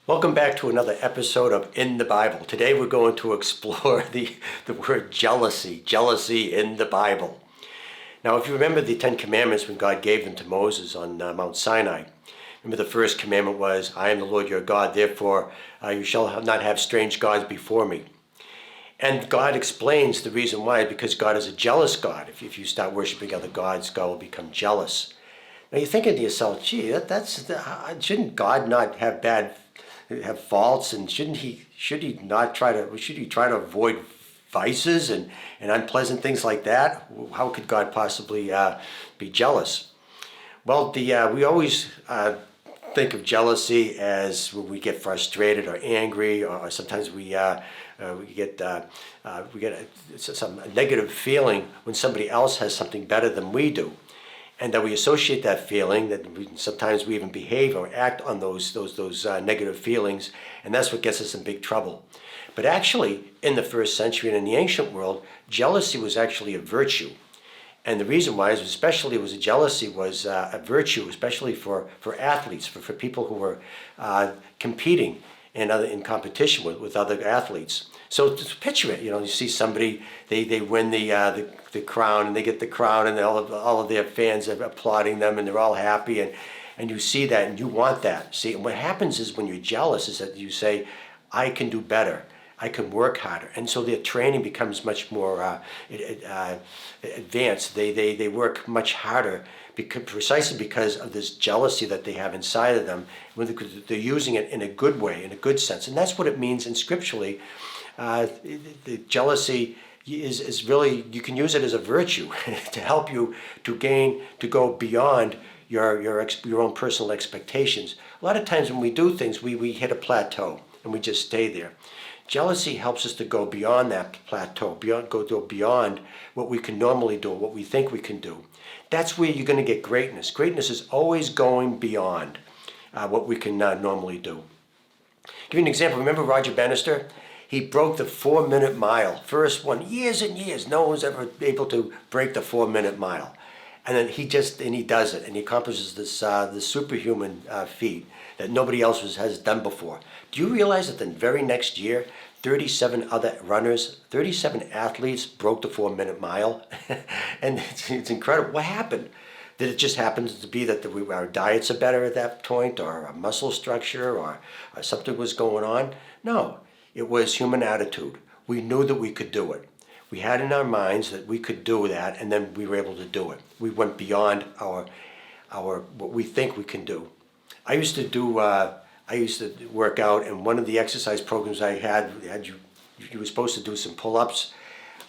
Welcome back to another episode of In the Bible. Today we're going to explore the word jealousy in the Bible. Now, if you remember the Ten Commandments when God gave them to Moses on Mount Sinai, remember the first commandment was, I am the Lord your God, therefore you shall not have strange gods before me. And God explains the reason why, because God is a jealous God. If you start worshiping other gods, God will become jealous. Now you're thinking to yourself, gee, shouldn't God not have faults, and should he try to avoid vices and unpleasant things like that? How could God possibly be jealous? Well, we always think of jealousy as when we get frustrated or angry, or sometimes we get some negative feeling when somebody else has something better than we do. And that we associate that feeling, sometimes we even behave or act on those negative feelings, and that's what gets us in big trouble. But actually, in the first century and in the ancient world, jealousy was actually a virtue. And the reason why is jealousy was a virtue, especially for athletes, for people who were competing in competition with other athletes. So just picture it, you see somebody, they win the crown, and they get the crown, and all of their fans are applauding them, and they're all happy, and you see that, and you want that. See, and what happens is when you're jealous is that you say, I can do better, I can work harder, and so their training becomes much more advanced. They work much harder precisely because of this jealousy that they have inside of them. They're using it in a good way, in a good sense, and that's what it means in scripturally. The jealousy is really, you can use it as a virtue to help you to go beyond your own personal expectations. A lot of times when we do things, we hit a plateau and we just stay there. Jealousy helps us to go beyond that plateau, go beyond what we can normally do, what we think we can do. That's where you're going to get greatness. Greatness is always going beyond what we can normally do. Give you an example. Remember Roger Bannister? He broke the 4-minute mile. First one, years and years. No one's ever able to break the 4-minute mile. And then he does it, and he accomplishes this superhuman feat that nobody else has done before. Do you realize that the very next year, 37 other runners, 37 athletes broke the 4-minute mile? And it's incredible. What happened? Did it just happen to be that our diets are better at that point, or our muscle structure, or something was going on? No, it was human attitude. We knew that we could do it. We had in our minds that we could do that, and then we were able to do it. We went beyond our what we think we can do. I used to work out, and one of the exercise programs I had you were supposed to do some pull-ups.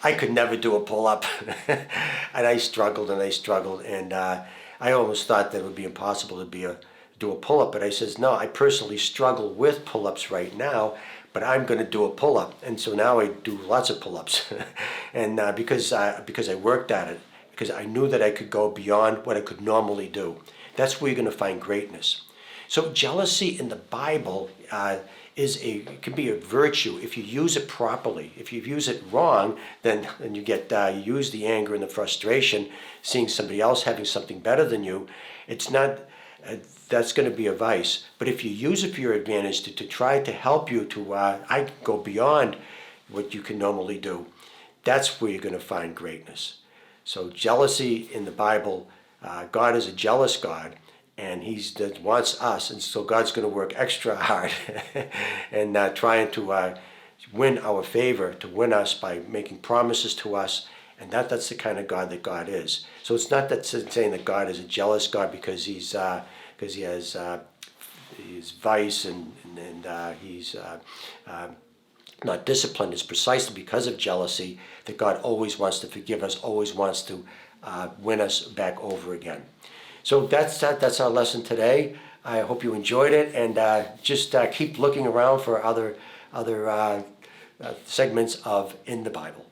I could never do a pull-up, and I struggled, and I almost thought that it would be impossible to do a pull-up. But I says, no, I personally struggle with pull-ups right now, but I'm going to do a pull-up. And so now I do lots of pull-ups, and because I worked at it, because I knew that I could go beyond what I could normally do. That's where you're going to find greatness. So jealousy in the Bible can be a virtue if you use it properly. If you use it wrong, then you use the anger and the frustration, seeing somebody else having something better than you. It's not. That's going to be a vice. But if you use it for your advantage to try to help you to go beyond what you can normally do, that's where you're going to find greatness. So jealousy in the Bible, God is a jealous God, and He wants us, and so God's going to work extra hard and trying to win our favor, to win us by making promises to us, and that's the kind of God that God is. So it's not that saying that God is a jealous God because He has his vice and he's not disciplined. It's precisely because of jealousy that God always wants to forgive us, always wants to win us back over again. So that's our lesson today. I hope you enjoyed it, and just keep looking around for other segments of In the Bible.